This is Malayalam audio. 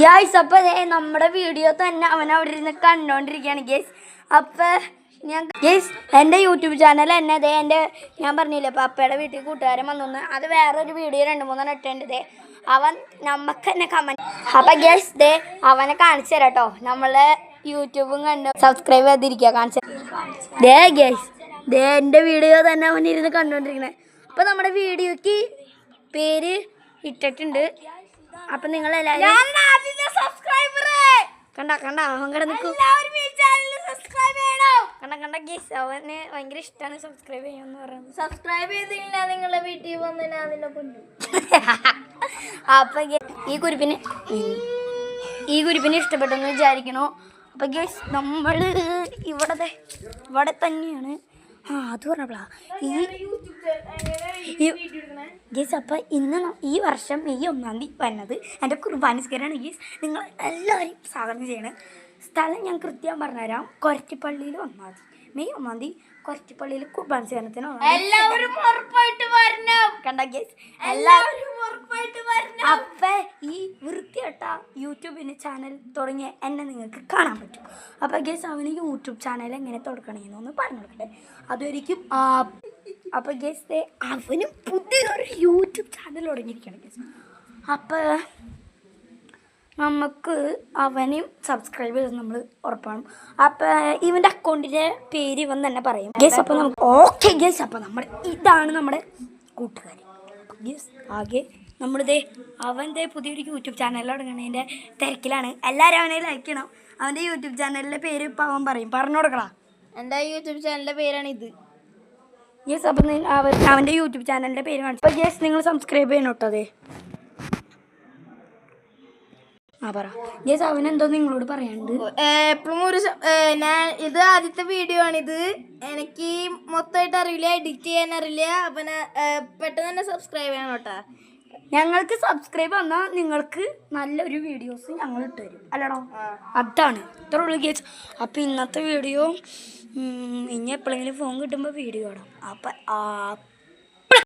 ഗൈസ് അപ്പോൾ നമ്മുടെ വീഡിയോ തന്നെ അവൻ അവിടെ ഇരുന്ന് കണ്ടോണ്ടിരിക്കുകയാണ് ഗൈസ്. അപ്പോൾ ഞാൻ ഗൈസ് എൻ്റെ യൂട്യൂബ് ചാനൽ തന്നെ അതേ എൻ്റെ ഞാൻ പറഞ്ഞില്ലേ പപ്പയുടെ വീട്ടിൽ കൂട്ടുകാരൻ വന്നു, അത് വേറൊരു വീഡിയോ 2-3 ഇട്ടുണ്ട്. അവൻ നമുക്ക് തന്നെ കമൻറ്റ്. അപ്പം ഗൈസ് അവനെ കാണിച്ചു തരാം കേട്ടോ. നമ്മളെ യൂട്യൂബും കണ്ട് സബ്സ്ക്രൈബ് ചെയ്തിരിക്കുക കാണിച്ചു ഗൈസ്. എൻ്റെ വീഡിയോ തന്നെ അവൻ ഇരുന്ന് കണ്ടുകൊണ്ടിരിക്കണേ. അപ്പോൾ നമ്മുടെ വീഡിയോക്ക് പേര് ഇട്ടിട്ടുണ്ട്. അപ്പം നിങ്ങൾ എല്ലാവരും കണ്ട അവൻ കണ്ട നിൽക്കും. കണ്ട ഗീസ് അവന് ഭയങ്കര ഇഷ്ടമാണ് സബ്സ്ക്രൈബ് ചെയ്യാന്ന് പറയുന്നത്. സബ്സ്ക്രൈബ് ചെയ്തില്ല നിങ്ങളുടെ വീട്ടിൽ വന്നില്ല അതിനെ കൊണ്ടു. അപ്പം ഈ കുരിപ്പിന് ഇഷ്ടപ്പെട്ടെന്ന് വിചാരിക്കണു. അപ്പം ഗീസ് നമ്മൾ ഇവിടെ തന്നെയാണ്. അത് പറഞ്ഞപ്പോഴാ ഗീസ്. അപ്പം ഈ വർഷം മെയ് 1 വരുന്നത് എൻ്റെ കുർബാനിസ്കരാണ് ഗീസ്. നിങ്ങൾ എല്ലാവരും സ്വാഗതം ചെയ്യണം. സ്ഥലം ഞാൻ കൃത്യം പറഞ്ഞുതരാം. കൊരറ്റിപ്പള്ളിയിൽ വന്നാൽ മതി. മെയ് 1 കൊരറ്റിപ്പള്ളിയിൽ കുർബാനിസ്കരണത്തിന് എല്ലാവരും ഉറപ്പായിട്ട് വരണം. കണ്ട ഗീസ് എല്ലാവരും ഉറപ്പായിട്ട് വരണം. അപ്പം ഈ വൃത്തികെട്ട യൂട്യൂബിന് ചാനൽ തുടങ്ങിയ എന്നെ നിങ്ങൾക്ക് കാണാൻ പറ്റും. അപ്പം ഗീസ് അവന് യൂട്യൂബ് ചാനൽ എങ്ങനെ തുടങ്ങണമെന്നൊന്ന് പറഞ്ഞു കൊടുക്കട്ടെ. അതൊരിക്കും അപ്പം ഗീസ് അവനും പുതിയൊരു യൂട്യൂബ് ചാനൽ തുടങ്ങിയിരിക്കുകയാണ് ഗീസ്. അപ്പം നമുക്ക് അവനെയും സബ്സ്ക്രൈബ് ചെയ്ത് നമ്മൾ ഉറപ്പാണ്. അപ്പം ഇവൻ്റെ അക്കൗണ്ടിൻ്റെ പേര് ഇവൻ തന്നെ പറയും ഗേസ്. അപ്പം നമുക്ക് ഓക്കെ ഗേസ്. അപ്പം ഇതാണ് നമ്മുടെ കൂട്ടുകാർ ഗേസ്. ആകെ അവൻ്റെ പുതിയൊരു യൂട്യൂബ് ചാനൽ തുടങ്ങുന്നതിൻ്റെ തിരക്കിലാണ്. എല്ലാവരും അവനെ ലൈക്ക് ചെയ്യണം. അവൻ്റെ യൂട്യൂബ് ചാനലിൻ്റെ പേര് ഇപ്പം അവൻ പറയും. പറഞ്ഞു കൊടുക്കണം. എൻ്റെ യൂട്യൂബ് ചാനലിൻ്റെ പേരാണ് ഇത് ഗേസ്. അപ്പം അവൻ്റെ യൂട്യൂബ് ചാനലിൻ്റെ പേര് കാണിച്ചു. അപ്പോൾ ഗേസ് നിങ്ങൾ സബ്സ്ക്രൈബ് ചെയ്യണം കേട്ടോ. അതെ പറ ഗേസ്. അവനെന്തോ നിങ്ങളോട് പറയാനുണ്ട്. എപ്പോഴും ഞാൻ ഇത് ആദ്യത്തെ വീഡിയോ ആണിത്. എനിക്ക് മൊത്തമായിട്ട് അറിയില്ല, എഡിറ്റ് ചെയ്യാൻ അറിയില്ല. അപ്പം പെട്ടെന്ന് തന്നെ സബ്സ്ക്രൈബ് ചെയ്യണം കേട്ടോ. ഞങ്ങൾക്ക് സബ്സ്ക്രൈബ് വന്നാൽ നിങ്ങൾക്ക് നല്ലൊരു വീഡിയോസ് ഞങ്ങൾ ഇട്ട് തരും അല്ലടോ. അതാണ് ഇത്ര ഉള്ളു ഗേസ്. അപ്പം ഇന്നത്തെ വീഡിയോ ഇനി എപ്പോഴെങ്കിലും ഫോൺ കിട്ടുമ്പോൾ വീഡിയോ ഇടാം. അപ്പം